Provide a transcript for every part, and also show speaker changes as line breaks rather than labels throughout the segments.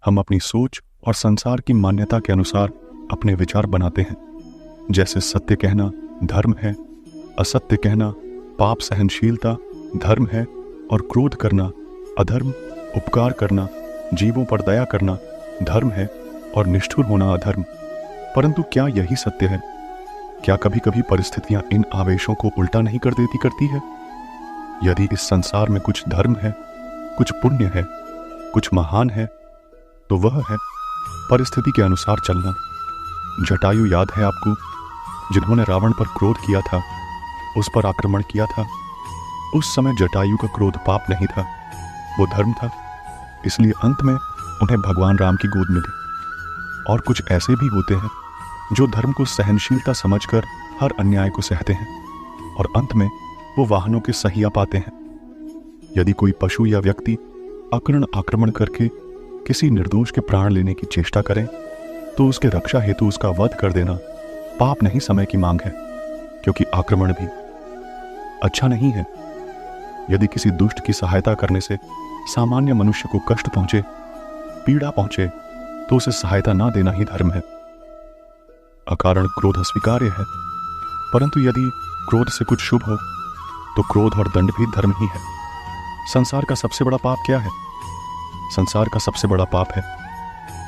हम अपनी सोच और संसार की मान्यता के अनुसार अपने विचार बनाते हैं। जैसे सत्य कहना धर्म है, असत्य कहना पाप सहनशीलता धर्म है, और क्रोध करना अधर्म, उपकार करना, जीवों पर दया करना धर्म है, और निष्ठुर होना अधर्म। परंतु क्या यही सत्य है? क्या कभी कभी परिस्थितियां इन आवेशों को उल्टा नहीं कर देती करती है? यदि इस संसार में कुछ धर्म है, कुछ पुण्य है, कुछ महान है, तो वह है परिस्थिति के अनुसार चलना। जटायु याद है आपको, जिन्होंने रावण पर क्रोध किया था, उस पर आक्रमण किया था। उस समय जटायु का क्रोध पाप नहीं था, वो धर्म था। इसलिए अंत में उन्हें भगवान राम की गोद मिली। और कुछ ऐसे भी होते हैं जो धर्म को सहनशीलता समझकर हर अन्याय को सहते हैं, और अंत में वो वाहनों के सहिया पाते हैं। यदि कोई पशु या व्यक्ति अकारण आक्रमण करके किसी निर्दोष के प्राण लेने की चेष्टा करे, तो उसके रक्षा हेतु उसका वध कर देना पाप नहीं, समय की मांग है, क्योंकि आक्रमण भी अच्छा नहीं है। यदि किसी दुष्ट की सहायता करने से सामान्य मनुष्य को कष्ट पहुंचे, पीड़ा पहुंचे, तो उसे सहायता ना देना ही धर्म है। अकारण क्रोध स्वीकार्य है, परंतु यदि क्रोध से कुछ शुभ हो, तो क्रोध और दंड भी धर्म ही है। संसार का सबसे बड़ा पाप क्या है? संसार का सबसे बड़ा पाप है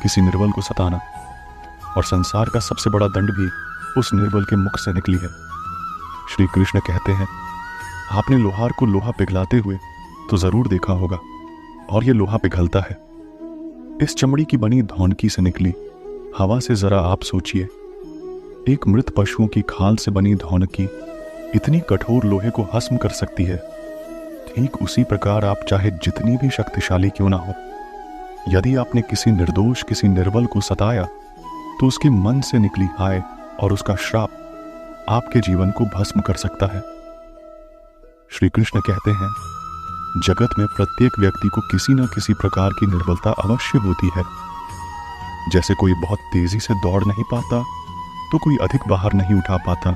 किसी निर्बल को सताना, और संसार का सबसे बड़ा दंड भी उस निर्बल के मुख से निकली है। श्री कृष्ण कहते हैं, आपने लोहार को लोहा पिघलाते हुए तो जरूर देखा होगा, और ये लोहा पिघलता है। इस चमड़ी की बनी धौनकी से निकली हवा से जरा आप सोचिए, एक मृत पशुओं की खाल से बनी धौनकी इतनी कठोर लोहे को हस्म कर सकती है। ठीक उसी प्रकार आप चाहे जितनी भी शक्तिशाली क्यों ना हो, यदि आपने किसी निर्दोष, किसी निर्बल को सताया, तो उसके मन से निकली हाय और उसका श्राप आपके जीवन को भस्म कर सकता है। श्री कृष्ण कहते हैं, जगत में प्रत्येक व्यक्ति को किसी न किसी प्रकार की निर्बलता अवश्य होती है। जैसे कोई बहुत तेजी से दौड़ नहीं पाता, तो कोई अधिक बाहर नहीं उठा पाता,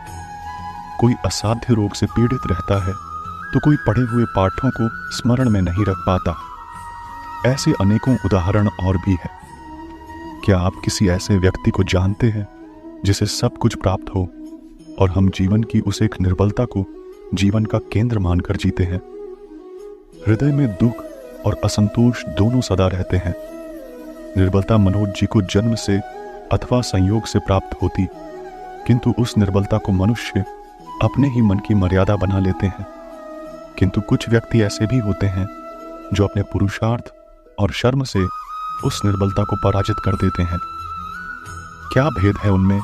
कोई असाध्य रोग से पीड़ित रहता है, तो कोई पढ़े हुए पाठों को स्मरण में नहीं रख पाता। ऐसे अनेकों उदाहरण और भी है। क्या आप किसी ऐसे व्यक्ति को जानते हैं जिसे सब कुछ प्राप्त हो, और हम जीवन की उस एक निर्बलता को जीवन का केंद्र मानकर जीते हैं? हृदय में दुख और असंतोष दोनों सदा रहते हैं। निर्बलता मनोज जी को जन्म से अथवा संयोग से प्राप्त होती, किंतु उस निर्बलता को मनुष्य अपने ही मन की मर्यादा बना लेते हैं। किंतु कुछ व्यक्ति ऐसे भी होते हैं जो अपने पुरुषार्थ और शर्म से उस निर्बलता को पराजित कर देते हैं। क्या भेद है उनमें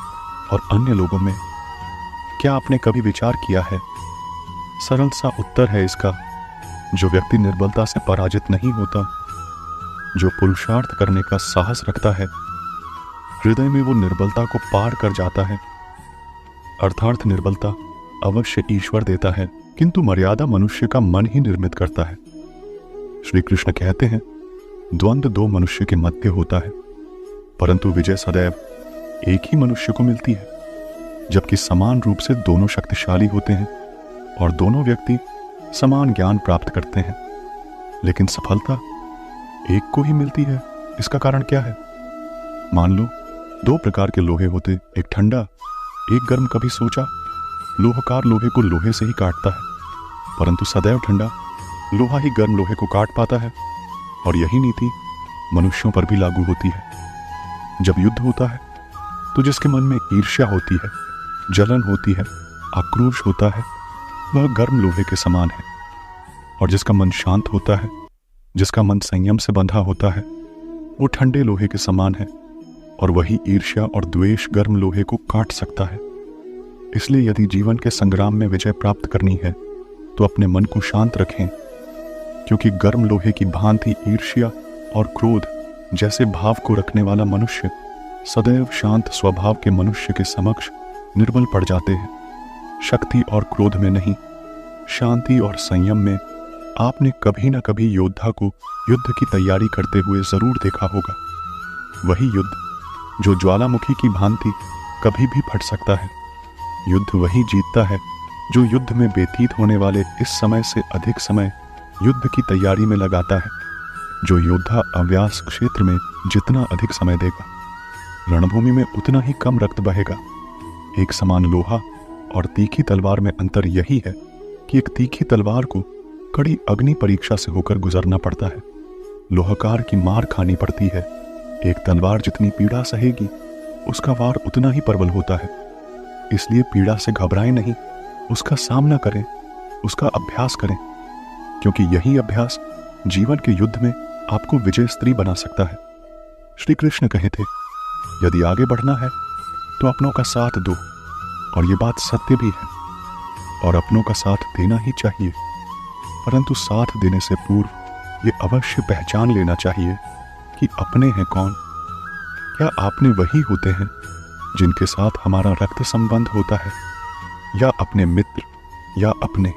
और अन्य लोगों में? क्या आपने कभी विचार किया है? सरल सा उत्तर है इसका, जो व्यक्ति निर्बलता से पराजित नहीं होता, जो पुरुषार्थ करने का साहस रखता है, हृदय में वो निर्बलता को पार कर जाता है। अर्थार्थ निर्बलता अवश्य ईश्वर देता है, किंतु मर्यादा मनुष्य का मन ही निर्मित करता है। श्री कृष्ण कहते हैं, द्वंद्व दो मनुष्य के मध्य होता है, परंतु विजय सदैव एक ही मनुष्य को मिलती है। जबकि समान रूप से दोनों शक्तिशाली होते हैं और दोनों व्यक्ति समान ज्ञान प्राप्त करते हैं, लेकिन सफलता एक को ही मिलती है। इसका कारण क्या है? मान लो दो प्रकार के लोहे होते, एक ठंडा, एक गर्म। कभी सोचा, लोहकार लोहे को लोहे से ही काटता है, परंतु सदैव ठंडा लोहा ही गर्म लोहे को काट पाता है। और यही नीति मनुष्यों पर भी लागू होती है। जब युद्ध होता है, तो जिसके मन में ईर्ष्या होती है, जलन होती है, आक्रोश होता है, वह गर्म लोहे के समान है। और जिसका मन शांत होता है, जिसका मन संयम से बंधा होता है, वो ठंडे लोहे के समान है। और वही ईर्ष्या और द्वेष गर्म लोहे को काट सकता है। इसलिए यदि जीवन के संग्राम में विजय प्राप्त करनी है, तो अपने मन को शांत रखें, क्योंकि गर्म लोहे की भांति ईर्ष्या और क्रोध जैसे भाव को रखने वाला मनुष्य सदैव शांत स्वभाव के मनुष्य के समक्ष निर्बल पड़ जाते हैं। शक्ति और क्रोध में नहीं, शांति और संयम में आपने कभी न कभी योद्धा को युद्ध की तैयारी करते हुए जरूर देखा होगा। वही युद्ध जो ज्वालामुखी की भांति कभी भी फट सकता है। युद्ध वही जीतता है जो युद्ध में व्यतीत होने वाले इस समय से अधिक समय युद्ध की तैयारी में लगाता है। जो योद्धा अव्यास क्षेत्र में जितना अधिक समय देगा, रणभूमि में उतना ही कम रक्त बहेगा। एक समान लोहा और तीखी तलवार में अंतर यही है कि एक तीखी तलवार को कड़ी अग्नि परीक्षा से होकर गुजरना पड़ता है, लोहकार की मार खानी पड़ती है। एक तलवार जितनी पीड़ा सहेगी, उसका वार उतना ही प्रबल होता है। इसलिए पीड़ा से घबराएं नहीं, उसका सामना करें, उसका अभ्यास करें, क्योंकि यही अभ्यास जीवन के युद्ध में आपको विजय स्त्री बना सकता है। श्री कृष्ण कहे थे, यदि आगे बढ़ना है तो अपनों का साथ दो, और ये बात सत्य भी है, और अपनों का साथ देना ही चाहिए। परंतु साथ देने से पूर्व ये अवश्य पहचान लेना चाहिए कि अपने हैं कौन। क्या आपने वही होते हैं जिनके साथ हमारा रक्त संबंध होता है, या अपने मित्र, या अपने